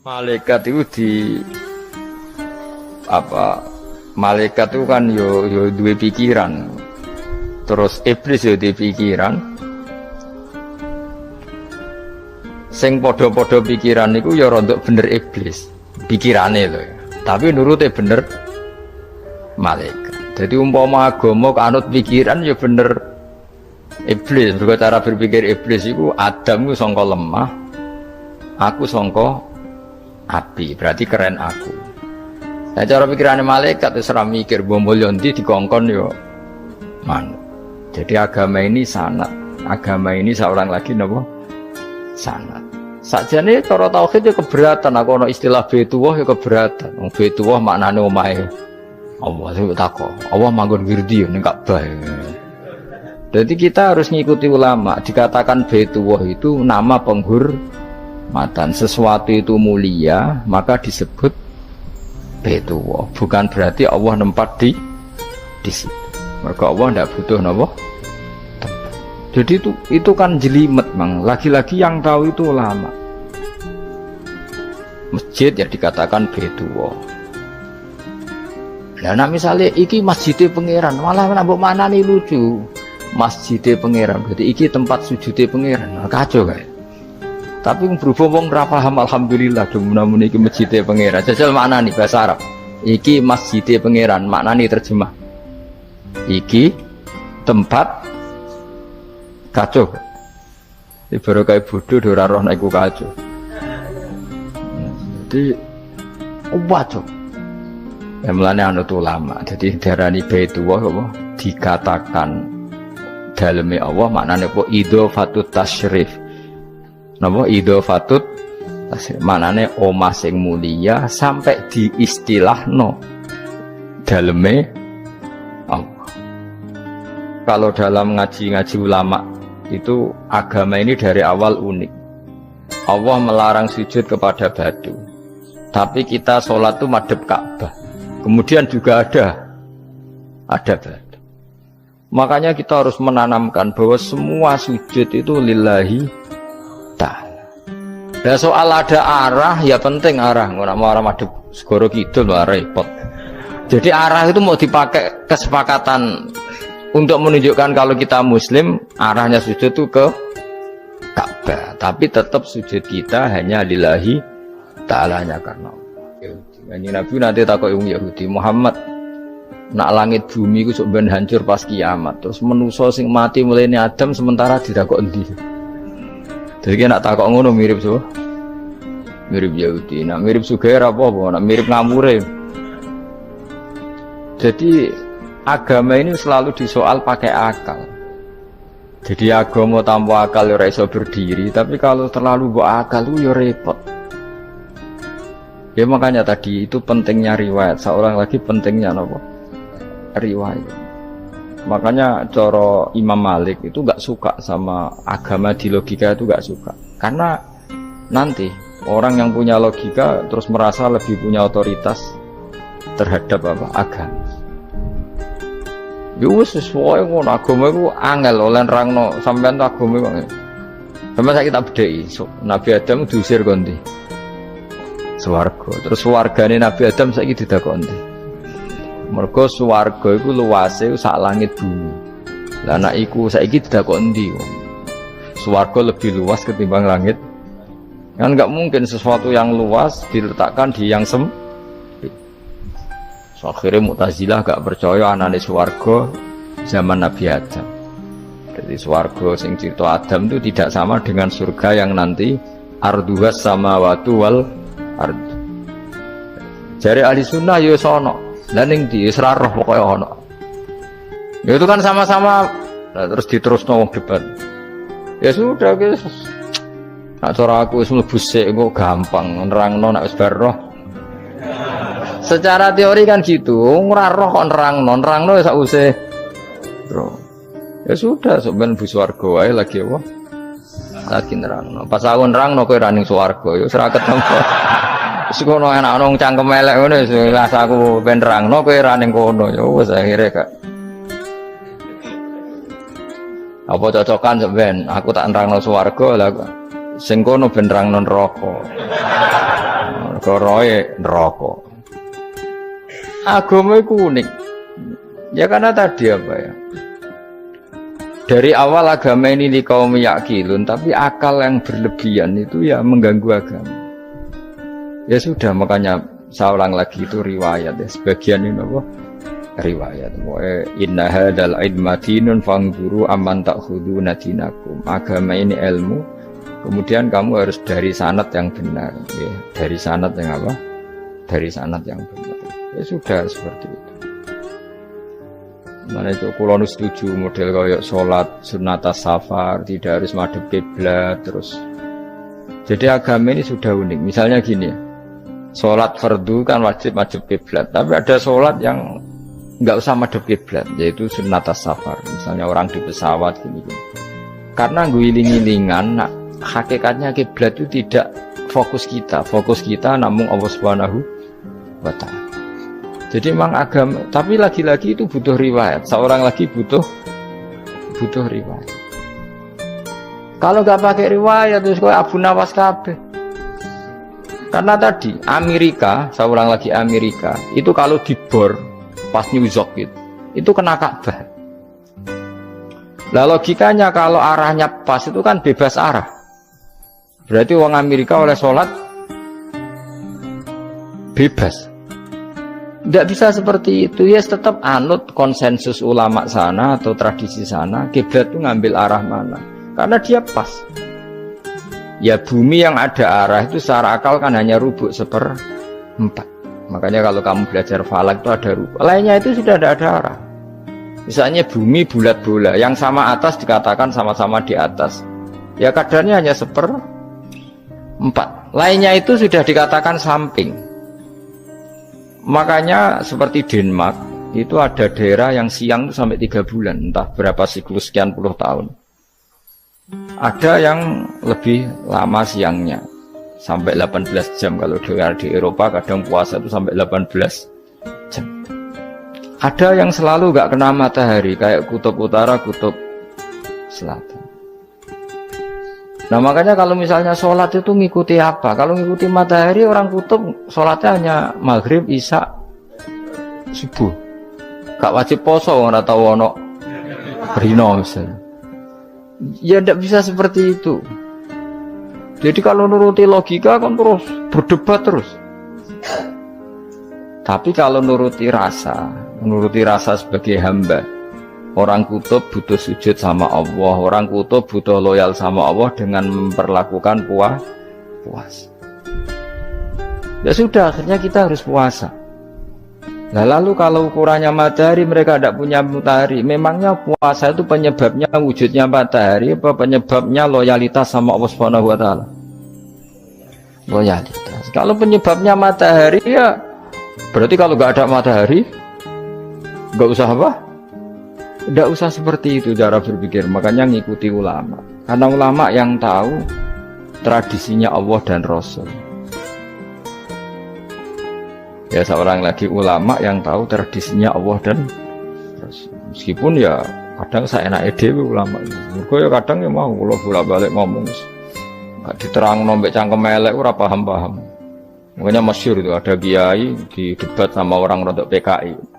Malaikat itu malaikat itu kan yo duwe pikiran. Terus iblis yo duwe pikiran. Sing padha-padha pikiran niku ya rontok bener iblis. Pikirane lho. Tapi nurute bener malaikat. Jadi umpama agama kanut pikiran ya bener iblis. Mergo cara berpikir iblis iku Adam ku sangka lemah, aku sangka api, berarti keren aku. Nah cara pikirannya malaikat itu serah mikir bombolyo ndi dikongkon yo manut. Jadi agama ini sanad, agama ini seorang lagi napa sanad. Sakjane cara tauhid yo keberatan, aku ana istilah Baitullah yo keberatan. Wong Baitullah maknane omahe Allah itu takok. Allah manggon wirdi ning Ka'bah. Jadi kita harus ngikuti ulama. Dikatakan Baitullah itu nama penghormatan. Sesuatu itu mulia maka disebut Baitullah. Bukan berarti Allah nempat di situ. Maka Allah tidak butuh napa. Jadi itu kan jelimet, Mang. Lagi-lagi yang tahu itu ulama. Masjid ya dikatakan Baitullah. Nah misalnya iki masjidnya pangeran, malah nambah mana nih lucu. Masjidnya pangeran, berarti iki tempat sujudnya pangeran. Nah, kacau kan? Tapi berhubung ra paham alhamdulillah namun iki masjidnya pangeran. Jajal makna nih bahasa Arab. Iki masjidnya pangeran, makna nih terjemah. Iki tempat kacau. Ibarat kayak bodoh ora roh nek iku kacau. Jadi wacok. Ya mulane anut ulama. Jadi darani Baitullah apa dikatakan daleme Allah maknane apa idhofatut tasyrif. Napa idhofatut tasyrif maknane omah sing mulia sampai diistilahno daleme Allah. Kalau dalam ngaji-ngaji ulama itu agama ini dari awal unik. Allah melarang sujud kepada batu. Tapi kita sholat itu madhep Ka'bah. Kemudian juga ada batu. Makanya kita harus menanamkan bahwa semua sujud itu lillahi ta'ala. Dan soal ada arah, ya penting arah. Nggak mau arah madhep segoro kidul lah repot. Jadi arah itu mau dipakai kesepakatan untuk menunjukkan kalau kita muslim, arahnya sujud itu ke Ka'bah. Tapi tetap sujud kita hanya lillahi ta'ala, hanya karena Kanjeng Nabi nanti takut Yahudi, Muhammad nak langit bumi ku sok ben hancur pas kiamat. Terus manusa sing mati mulai Adam sementara ditakok endi. Jadi nak takok ngono mirip so. Mirip Yahudi. Nak mirip sugih apa-apa, nak mirip ngamure. Jadi agama ini selalu disoal pakai akal. Jadi agama tanpa akal ya ora iso berdiri, tapi kalau terlalu mbok akal itu ya repot. Ya makanya tadi itu pentingnya riwayat. Seorang lagi pentingnya apa? Riwayat. Makanya coro Imam Malik itu gak suka sama agama di logika, itu gak suka. Karena nanti orang yang punya logika terus merasa lebih punya otoritas terhadap apa? Agama. Yo sesuai ngono agama iku angel oleh nerangno sampean agama iku. Sampeyan saiki tak bedheki. Nabi Adam diusir kondi. Swarga. Terus swargane Nabi Adam saiki didakoni. Mergo swarga iku luase sak langit bumi. Lah nek iku saiki didakoni ndi? Swarga lebih luas ketimbang langit. Kan enggak mungkin sesuatu yang luas diletakkan di yang sempit. So, akhirnya Mu'tazilah gak percaya anane swarga zaman Nabi Adam. Jadi swarga sing cerita Adam itu tidak sama dengan surga yang nanti arduhas samawati wal ard. Jari ahli sunnah ya sono. Lah ning ndi wis ra roh pokoke ono. Ya itu kan sama-sama. Nah, terus diterusno wong debat. Ya sudah guys. Nak cara aku wis mlebu sik kok gampang nerangno nek wis bar roh. Secara teori kan gitu, ora roh kok nerangno ya sakwise. Bro. Ya sudah sok ben bu swarga wae lagi apa? Lagi nerangno. Pas aku nerangno kowe ra ning swarga ya ora ketemu. Sekono enak nang cangkem elek ngono wis aku ben nerangno kowe ra ning kono ya wis akhire gak. Apa cocokan sampean aku tak nerangno swarga lah sing kono ben nerangno neraka. Koroe neraka. Agama iku unik. Ya karena tadi apa ya? Dari awal agama ini kaum yakilun, tapi akal yang berlebihan itu ya mengganggu agama. Ya sudah, makanya saya ulang lagi itu riwayat ya. Sebagian ini apa? Riwayat. Inna hadzal ilma dinun fanzuru amman ta'khuduna dinakum. Agama ini ilmu. Kemudian kamu harus dari sanad yang benar. Ya. Dari sanad yang apa? Dari sanad yang benar. Ya sudah seperti itu. Mana itu kulon setuju model kayak sholat sunnatas safar tidak harus madhep kiblat terus. Jadi agama ini sudah unik. Misalnya gini ya, sholat fardu kan wajib kiblat, tapi ada sholat yang nggak usah madhep kiblat, yaitu sunnatas safar. Misalnya orang di pesawat gini. Karena guling-gilingan, nah, hakikatnya kiblat itu tidak fokus kita namun Allah Subhanahu wa Ta'ala. Jadi memang agama, tapi lagi-lagi itu butuh riwayat. Seorang lagi butuh riwayat. Kalau nggak pakai riwayat, terus kayak Abu Nawas kabeh. Karena tadi Amerika, seorang lagi Amerika, itu kalau dibor pas New York itu kena Ka'bah. Lah logikanya kalau arahnya pas itu kan bebas arah. Berarti orang Amerika oleh sholat bebas. Tidak bisa seperti itu, ya tetap anut konsensus ulama sana atau tradisi sana, kiblat itu ngambil arah mana, karena dia pas. Ya bumi yang ada arah itu secara akal kan hanya rubuk 1/4. Makanya kalau kamu belajar falak itu ada rubuk, lainnya itu sudah tidak ada arah. Misalnya bumi bulat bola, yang sama atas dikatakan sama-sama di atas, ya kadarnya hanya 1/4, lainnya itu sudah dikatakan samping. Makanya seperti Denmark itu ada daerah yang siang itu sampai 3 bulan, entah berapa siklus sekian puluh tahun. Ada yang lebih lama siangnya sampai 18 jam. Kalau di Eropa kadang puasa itu sampai 18 jam. Ada yang selalu gak kena matahari kayak kutub utara, kutub selatan. Nah makanya kalau misalnya sholat itu ngikuti apa? Kalau ngikuti matahari, orang kutub sholatnya hanya maghrib, isya, subuh. Gak wajib poso, nggak tahu ono rino misalnya. Ya tidak bisa seperti itu. Jadi kalau nuruti logika kan terus berdebat terus. Tapi kalau nuruti rasa sebagai hamba. Orang kutub butuh sujud sama Allah, orang kutub butuh loyal sama Allah dengan memperlakukan puasa. Ya sudah, akhirnya kita harus puasa. Nah lalu kalau ukurannya matahari, mereka tidak punya matahari. Memangnya puasa itu penyebabnya wujudnya matahari, apa penyebabnya loyalitas sama Allah Subhanahu wa Ta'ala? Loyalitas. Kalau penyebabnya matahari ya berarti kalau nggak ada matahari nggak usah apa? Tidak usah seperti itu cara berpikir. Makanya ngikuti ulama, karena ulama yang tahu tradisinya Allah dan Rasul. Ya seorang lagi ulama yang tahu tradisinya Allah dan Rasul. Meskipun ya kadang saya enak dewe ulama. Mergo ya kadang ya mau kalau bolak-balik ngomong nggak diterang nombek cangkem elek ora paham. Makanya masyhur itu ada kiai di debat sama orang rodok PKI.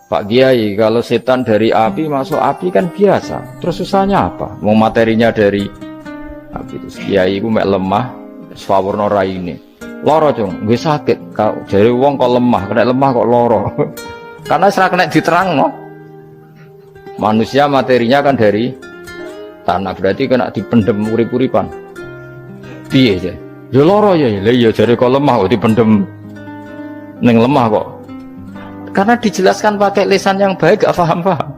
Pak Kiai, kalau setan dari api masuk api kan biasa. Terus susahnya apa? Mau materinya dari api. Terus Kiai itu mek lemah, swawarna raine. Loro cung, gue sakit. Jadi wong kok lemah, kena lemah kok loro. Karena serak kena diterang no. Manusia materinya kan dari tanah, berarti kena dipendem urip-uripan. Piye ya? Ya loro ya. Lah iya jare kok lemah kok dipendem ning lemah kok. Karena dijelaskan pakai lisan yang baik, gak paham-paham.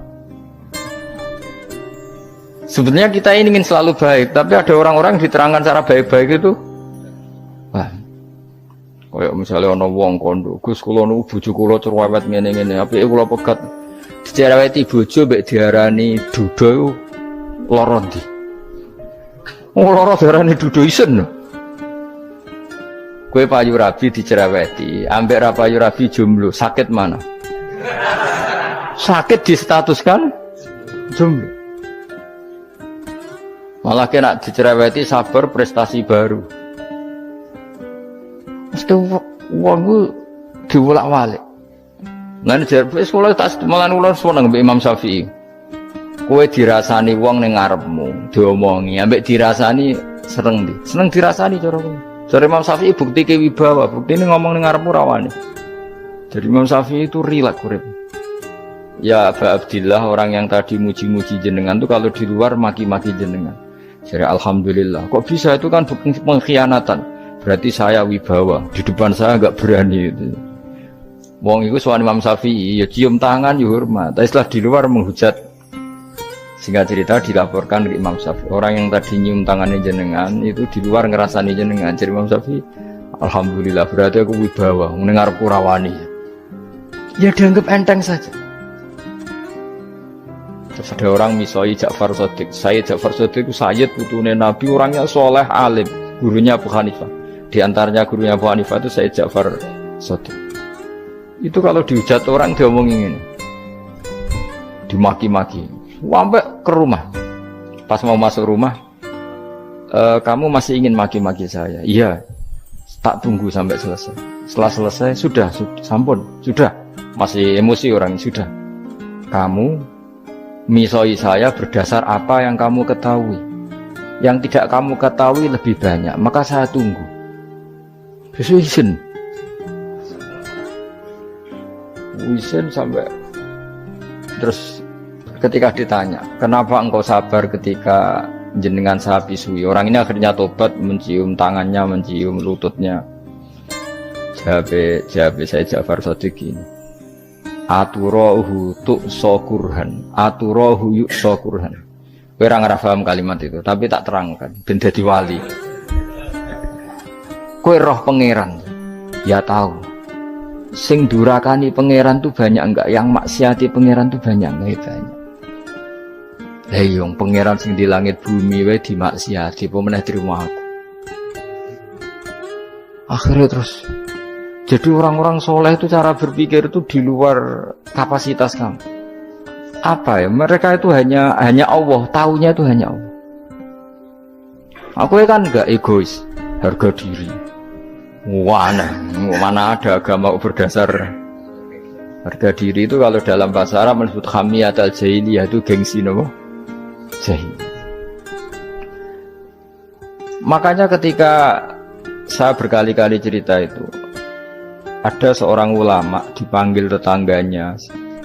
Sebenarnya kita ini ingin selalu baik, tapi ada orang-orang diterangkan cara baik-baik itu. Wah, kayak misalnya ono wong kondo, Gus kula nu bojo kula cerewet ngene-ngene, apike kula pegat. Dicereweti bojo mbek diarani duda lara ndi? Oh lara diarani duda isen. Kowe payu rabi dicereweti, ambek ra payu rabi jomblo, sakit mana? Sakit distatuskan jomblo. Malah kena dicereweti sabar prestasi baru. Mesti wong ku diwolak-walik. Lan jarpe sekolah tak malan ulun seneng mbek Imam Syafi'i. Kowe dirasani wong ning ngarepmu, diomongi, ambek dirasani seneng ndi? Seneng dirasani cara kowe. Jare Imam Syafi'i bukti ke wibawa, bukti ini ngomong ning ngarepmu rawani. Jadi Imam Syafi'i itu rileks urip. Ya Aba Abdillah, orang yang tadi muji-muji jenengan itu kalau di luar maki-maki jenengan. Jadi alhamdulillah. Kok bisa, itu kan bukti pengkhianatan. Berarti saya wibawa, di depan saya enggak berani itu. Wong iku sowan Imam Syafi'i ya cium tangan ya hormat. Tapi setelah di luar menghujat. Singkat cerita dilaporkan ke Imam Syafi'i, orang yang tadi nyium tangannya jenengan itu di luar ngerasani jenengan. Jadi Imam Syafi'i, alhamdulillah berarti aku wibawa, mendengar kurawani. Ya dianggap enteng saja. Terus ada orang misoi Ja'far Shadiq. Sayyid Ja'far Shadiq itu Sayyid putune Nabi, orangnya soleh alim, gurunya Abu Hanifah. Di antaranya gurunya Abu Hanifah itu Sayyid Ja'far Shadiq. Itu kalau dihujat orang diomongin ini, dimaki-maki. Sampai ke rumah. Pas mau masuk rumah, kamu masih ingin maki-maki saya? Iya. Tak tunggu sampai selesai. Setelah selesai, sudah sampun, sudah. Masih emosi orang, sudah. Kamu misoi saya berdasar apa yang kamu ketahui. Yang tidak kamu ketahui lebih banyak, maka saya tunggu. Besok izin sampai terus. Ketika ditanya, kenapa engkau sabar ketika jenengan saya pisui? Orang ini akhirnya tobat, mencium tangannya, mencium lututnya. Jawab saya Ja'far Shadiq ini. Aturahu tu'so kurhan, aturahu yu'so kurhan. Orang nggak paham kalimat itu, tapi tak terangkan. Ben dadi wali. Kowe roh pangeran, ya tahu. Sing durakani pangeran tuh banyak enggak? Yang maksiati pangeran tuh banyak enggak? Banyak. Yang pangeran sing di langit bumi wae dimaksiati, apa meneh terima aku. Akhirnya terus. Jadi orang-orang soleh itu cara berpikir itu di luar kapasitas kamu. Apa ya? Mereka itu hanya Allah, taunya itu hanya Allah. Aku kan enggak egois, harga diri. Mana ada agama berdasar harga diri itu. Kalau dalam bahasa Arab disebut hamiyat al-jahiliyah, itu gengsi nopo jahil. Makanya ketika saya berkali-kali cerita itu, ada seorang ulama dipanggil tetangganya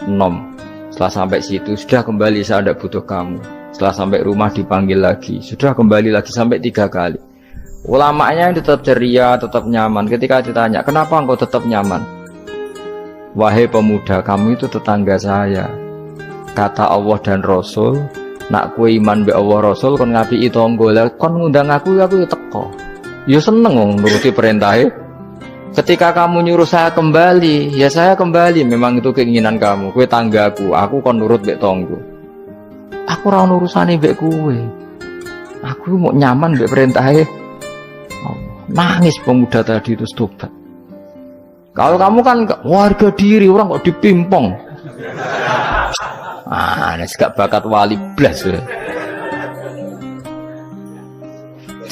nom. Setelah sampai situ, sudah kembali, saya tidak butuh kamu. Setelah sampai rumah dipanggil lagi, sudah kembali lagi sampai 3 kali. Ulamanya yang tetap ceria, tetap nyaman. Ketika ditanya, kenapa engkau tetap nyaman? Wahai pemuda, kamu itu tetangga saya. Kata Allah dan Rasul, nak kue iman be Allah Rasul kon ngapi tangga, kon ngundang aku ya teko. Ya seneng wong nuruti perintahnya. Ketika kamu nyuruh saya kembali, ya saya kembali. Memang itu keinginan kamu. Kue tanggaku, aku kon nurut be tangga. Aku ora urusane mbek kowe. Aku mau nyaman mbek perintahnya. Nangis pemuda tadi itu tobat. Kalau kamu kan warga diri, orang kok dipimpong. Ini gak bakat wali blas.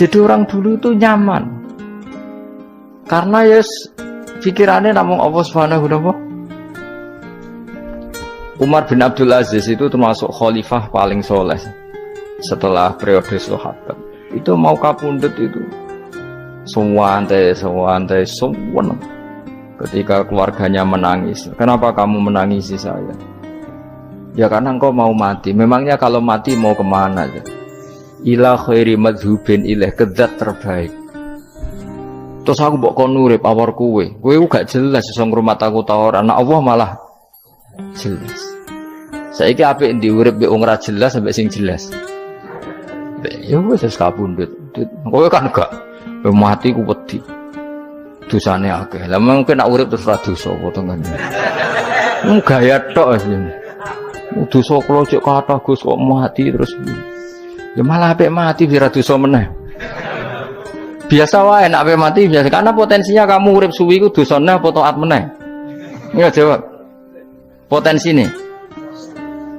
Jadi orang dulu itu nyaman. Karena ya pikirannya namun Allah Subhanahu wa ta'ala. Umar bin Abdul Aziz itu termasuk khalifah paling soleh setelah periode sahabat. Itu mau kapundhut itu sewantai. Ketika keluarganya menangis, kenapa kamu menangisi saya? Ya karena engkau mau mati. Memangnya kalau mati mau kemana aja? Ila khairi madhubin ilaih, kedat terbaik. Terus aku mbok kon urip awar kowe gak jelas iso ngrumat aku ta ora. Anak Allah malah jelas. Saiki apik ndi urip mbek wong ora jelas sampai sing jelas. Ya wis kapundhut. Kowe kan gak mati ku wedi. Dosane akeh. Lah mungkin nek urip terus ra dosa apa to kan. Gaya tok asline. Dosa kula cek kathah Gus kok mati terus. Ya malah apik mati ora dosa meneh. biasa wae nek ape mati biasa karena potensinya kamu urip suwi iku dosane apa taat meneh. Ya jawab. Potensi nih.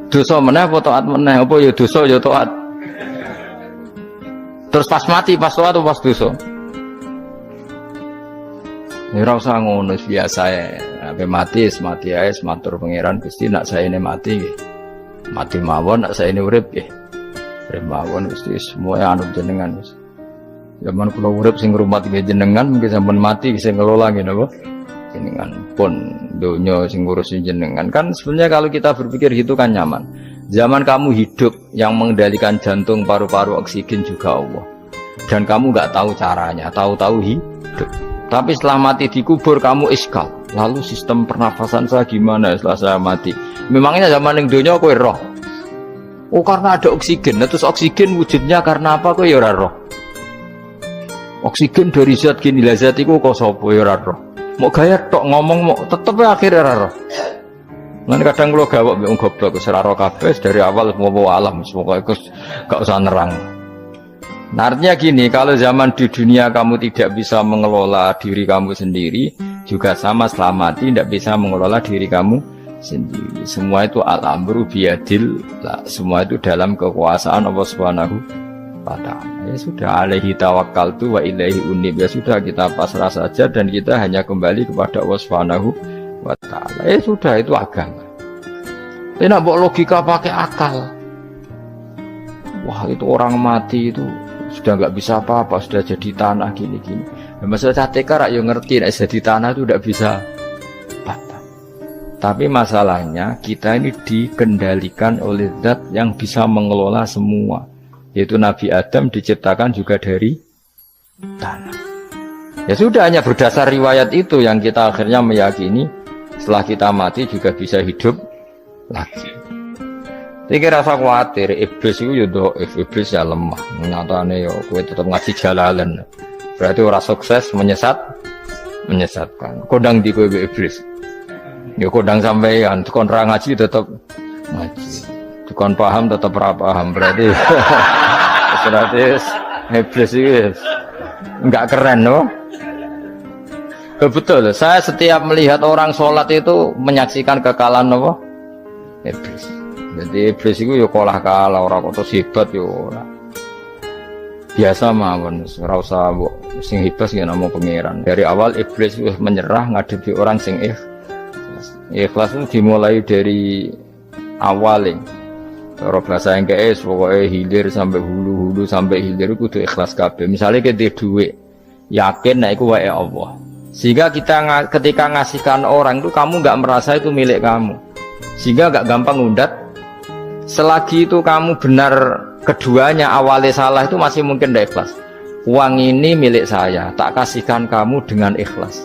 Dosa meneh apa taat meneh? Apa ya dosa ya taat. Terus pas mati pas taat atau pas dosa? Ya ora usah ngono biasa ya. Ape mati ae matur pangeran Gusti nak saene mati nggih. Mati mawon nak saene urip nggih. Urip mawon Gusti semua anut jenengan wis. Zaman kula urip sing ngrumat nggih jenengan mungkin sampean mati bisa ngelola nggih napa? Jenengan pun donya sing ngurusin jenengan kan sebenarnya kalau kita berpikir gitu kan nyaman. Zaman kamu hidup yang mengendalikan jantung, paru-paru, oksigen juga Allah. Dan kamu nggak tahu caranya, tahu-tahu hidup. Tapi setelah mati dikubur kamu iskal. Lalu sistem pernafasan saya gimana setelah saya mati? Memangnya zaman yang donya kowe roh. Oh karena ada oksigen. Nah, terus oksigen wujudnya karena apa kowe ya ora roh. Oksigen dari zat gini lah zat iku kok sapa ya ora roh. Mau gaya tok ngomong mau tetep akhir ora roh. Nanti kadang kula gawok mbek wong goblok wis ora roh kabeh dari awal mau alam pokoke gak usah nerang. Nah, artinya gini, kalau zaman di dunia kamu tidak bisa mengelola diri kamu sendiri, juga sama setelah mati tidak bisa mengelola diri kamu sendiri. Semua itu al-amru biyadil, semua itu dalam kekuasaan Allah Subhanahu wa ta'ala. Ya sudah, alaihi tawakkaltu wa ilaihi unib. Ya sudah, kita pasrah saja dan kita hanya kembali kepada Allah Subhanahu wa ta'ala. Ya sudah, itu agama. Tapi nak bawa logika pakai akal. Wah, itu orang mati itu sudah nggak bisa apa-apa, sudah jadi tanah gini-gini. Nah, masalah catekar yang ngerti, nak jadi tanah itu tidak bisa apa. Tapi masalahnya kita ini dikendalikan oleh zat yang bisa mengelola semua. Yaitu Nabi Adam diciptakan juga dari tanah. Ya sudah, hanya berdasar riwayat itu yang kita akhirnya meyakini setelah kita mati juga bisa hidup lagi. Iki rasa khawatir, iblis itu ya dhaif, iblis ya lemah. Nyatane ya kowe tetep ngaji jalalan. Berarti ora sukses menyesatkan. Kodang di kowe iblis. Ya kodang sampean, kon ra ngaji tetep ngaji. Kon paham tetep ora paham. Berarti iblis itu enggak keren loh. Betul, saya setiap melihat orang sholat itu menyaksikan kekalahan apa? Iblis. Jadi iblis itu ya kalah orang kok hebat ya ora. Biasa mawon, ora usah mbok sing hebat ya namung pangeran. Dari awal iblis wis menyerah ngadepi orang sing ikhlas. Ikhlas itu dimulai dari awal. Cara bahasa Inggris pokoknya hilir sampai hulu sampai hilir itu kudu ikhlas kabeh. Misalnya kita duit, yakin nek iku wae Allah. Sehingga kita ketika ngasihkan orang itu kamu nggak merasa itu milik kamu. Sehingga nggak gampang ngundat. Selagi itu kamu benar keduanya awalnya salah itu masih mungkin tidak ikhlas. Uang ini milik saya, tak kasihkan kamu dengan ikhlas.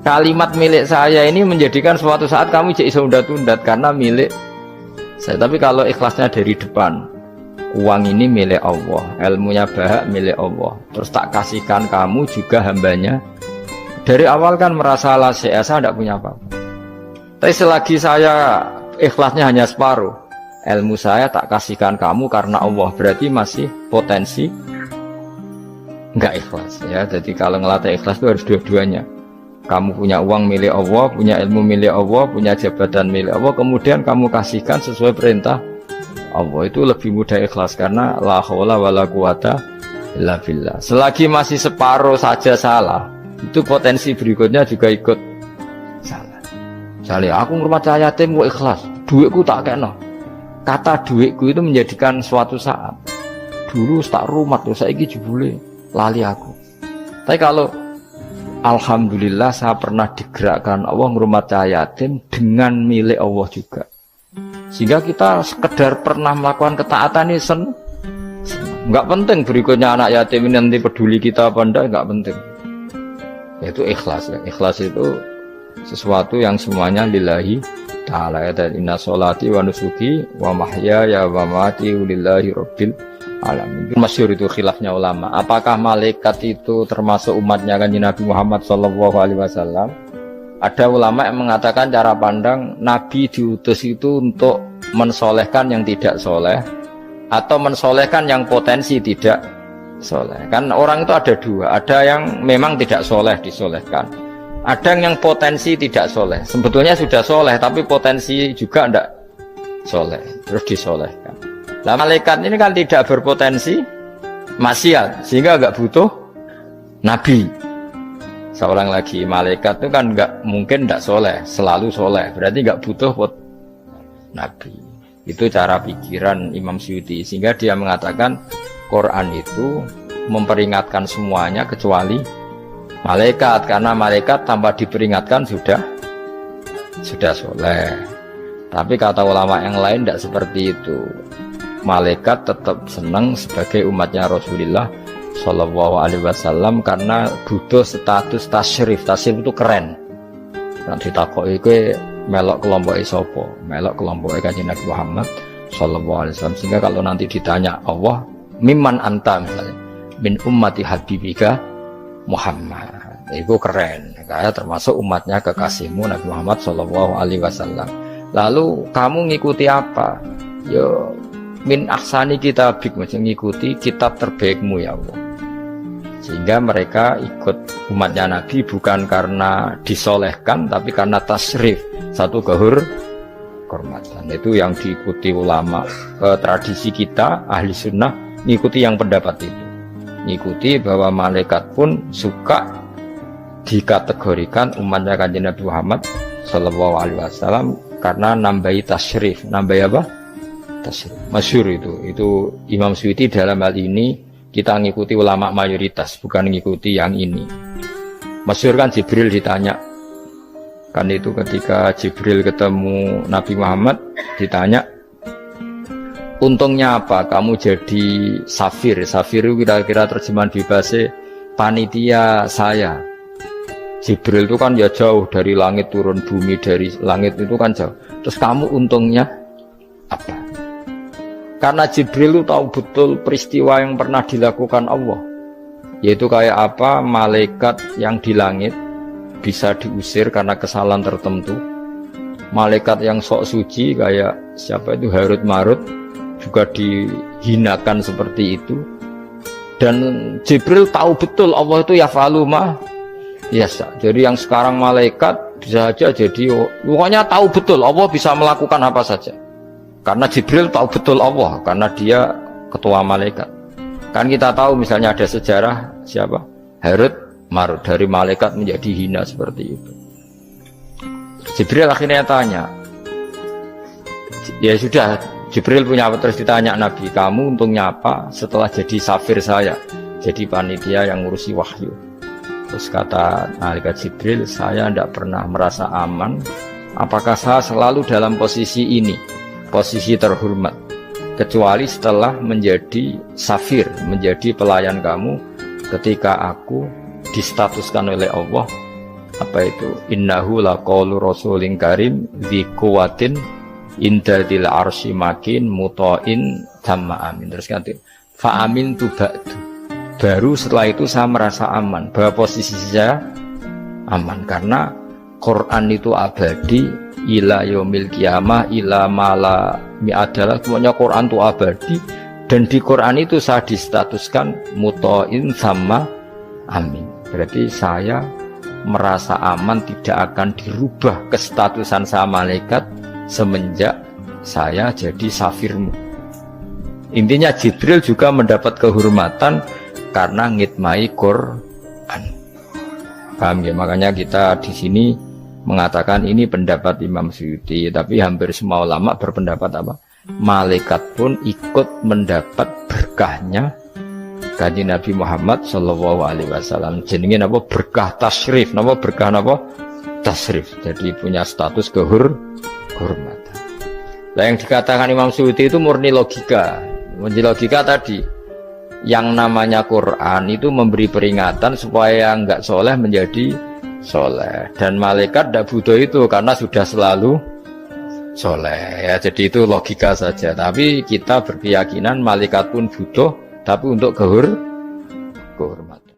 Kalimat milik saya ini menjadikan suatu saat kamu jadi undat-undat karena milik saya. Tapi kalau ikhlasnya dari depan, uang ini milik Allah, ilmunya bahak milik Allah, terus tak kasihkan kamu juga hambanya. Dari awal kan merasa saya tidak punya apa-apa. Tapi selagi saya ikhlasnya hanya separuh, ilmu saya tak kasihkan kamu karena Allah, berarti masih potensi enggak ikhlas ya. Jadi kalau ngelatih ikhlas itu harus dua-duanya. Kamu punya uang milik Allah, punya ilmu milik Allah, punya jabatan milik Allah, kemudian kamu kasihkan sesuai perintah Allah, itu lebih mudah ikhlas karena la haula wala quwata illa billah. Selagi masih separuh saja salah, itu potensi berikutnya juga ikut salah. Misalnya aku ngurmat yatim kok ikhlas, duitku tak kena. Kata duitku itu menjadikan suatu saat dulu tak rumat tuh saiki jebule lali aku. Tapi kalau alhamdulillah saya pernah digerakkan Allah ngurmat yatim dengan milik Allah juga. Sehingga kita sekedar pernah melakukan ketaatan ini enggak penting berikutnya anak yatim ini nanti peduli kita apa enggak, enggak penting. Yaitu ikhlas ya. Ikhlas itu sesuatu yang semuanya lillahi ta'ala ya. Dan inna sholati wa nusuki wa mahyaya wa mamati lillahi rabbil alamin. Masyhur itu khilafnya ulama. Apakah malaikat itu termasuk umatnya Kanjeng Nabi Muhammad SAW? Ada ulama yang mengatakan cara pandang Nabi diutus itu untuk mensolehkan yang tidak soleh atau mensolehkan yang potensi tidak soleh. Kan orang itu ada dua, ada yang memang tidak soleh disolehkan, ada yang potensi tidak soleh, sebetulnya sudah soleh tapi potensi juga tidak soleh, terus disolehkan. Nah malaikat ini kan tidak berpotensi maksiat, sehingga nggak butuh nabi. Seorang lagi malaikat itu kan nggak mungkin tidak soleh, selalu soleh, berarti nggak butuh nabi. Itu cara pikiran Imam Suyuti, sehingga dia mengatakan Quran itu memperingatkan semuanya kecuali malaikat, karena malaikat tanpa diperingatkan sudah soleh. Tapi kata ulama yang lain tidak seperti itu. Malaikat tetap senang sebagai umatnya Rasulullah Shallallahu Alaihi Wasallam karena butuh status tasyrif. Tasyrif itu keren. Nanti ditakoki kowe melok kelompok sopo, melok kelompok Kanjeng Nabi Muhammad Shallallahu Alaihi Wasallam. Sehingga kalau nanti ditanya Allah, mimman anta misalnya, min ummati habibika Muhammad, itu keren. Kayak termasuk umatnya kekasihmu Nabi Muhammad Shallallahu Alaihi Wasallam. Lalu kamu ngikuti apa? Yo min ahsani kitabik, maksudnya ngikuti kitab terbaikmu ya Allah. Sehingga mereka ikut umatnya Nabi bukan karena disolehkan, tapi karena tasrif, satu kehormatan. Itu yang diikuti ulama. Tradisi kita ahli sunnah ngikuti yang pendapat itu, ngikuti bahwa malaikat pun suka dikategorikan umatnya Kanjeng Nabi Muhammad Sallallahu Alaihi Wasallam karena nambahi tasrif. Nambahi apa? Tasrif. Masyhur itu Imam Suyuti dalam hal ini. Kita ngikuti ulama mayoritas, bukan ngikuti yang ini. Masyhur kan Jibril ditanya, kan itu ketika Jibril ketemu Nabi Muhammad ditanya, untungnya apa kamu jadi safir? Safir itu kira-kira terjemahan bebasnya panitia saya. Jibril itu kan ya jauh dari langit turun bumi, dari langit itu kan jauh. Terus kamu untungnya apa? Karena Jibril itu tahu betul peristiwa yang pernah dilakukan Allah, yaitu kayak apa malaikat yang di langit bisa diusir karena kesalahan tertentu. Malaikat yang sok suci kayak siapa itu Harut Marut juga dihinakan seperti itu. Dan Jibril tahu betul Allah itu yaf'alu ma yasha. Jadi yang sekarang malaikat bisa saja jadi pokoknya tahu betul Allah bisa melakukan apa saja. Karena Jibril tahu betul Allah, karena dia ketua malaikat. Kan kita tahu misalnya ada sejarah siapa? Harut Marut, dari malaikat menjadi hina seperti itu. Jibril akhirnya tanya, ya sudah, Jibril punya apa? Terus ditanya Nabi, kamu untungnya apa setelah jadi safir saya, jadi panitia yang ngurusi wahyu? Terus kata malaikat Jibril, saya tidak pernah merasa aman. Apakah saya selalu dalam posisi ini? Posisi terhormat, kecuali setelah menjadi safir, menjadi pelayan kamu ketika aku distatuskan oleh Allah apa itu innahu laqaulu rasulin karim dzi quwwatin indadil arsy makin muta'in tamma amin. Terus ganti fa amin tu ba'du, baru setelah itu saya merasa aman bahwa posisi saya aman karena Quran itu abadi ila yaumil qiyamah ila mala mi'adalah, semuanya Quran itu abadi dan di Quran itu saya distatuskan muta'in sama amin. Berarti saya merasa aman, tidak akan dirubah kestatusan saya malaikat semenjak saya jadi safirmu. Intinya Jibril juga mendapat kehormatan karena ngitmai Quran. Paham ya? Makanya kita di sini mengatakan ini pendapat Imam Suyuti, tapi hampir semua ulama berpendapat apa? Malaikat pun ikut mendapat berkahnya Kanjeng Nabi Muhammad Shallallahu Alaihi Wasallam. Jenenge apa? Berkah tasrif, apa berkah apa? Tasrif. Jadi punya status kehormatan. Nah, yang dikatakan Imam Suyuti itu murni logika. Murni logika tadi, yang namanya Quran itu memberi peringatan supaya enggak soleh menjadi soleh, dan malaikat tidak butuh itu karena sudah selalu soleh ya. Jadi itu logika saja, tapi kita berkeyakinan malaikat pun butuh, tapi untuk kehormatan.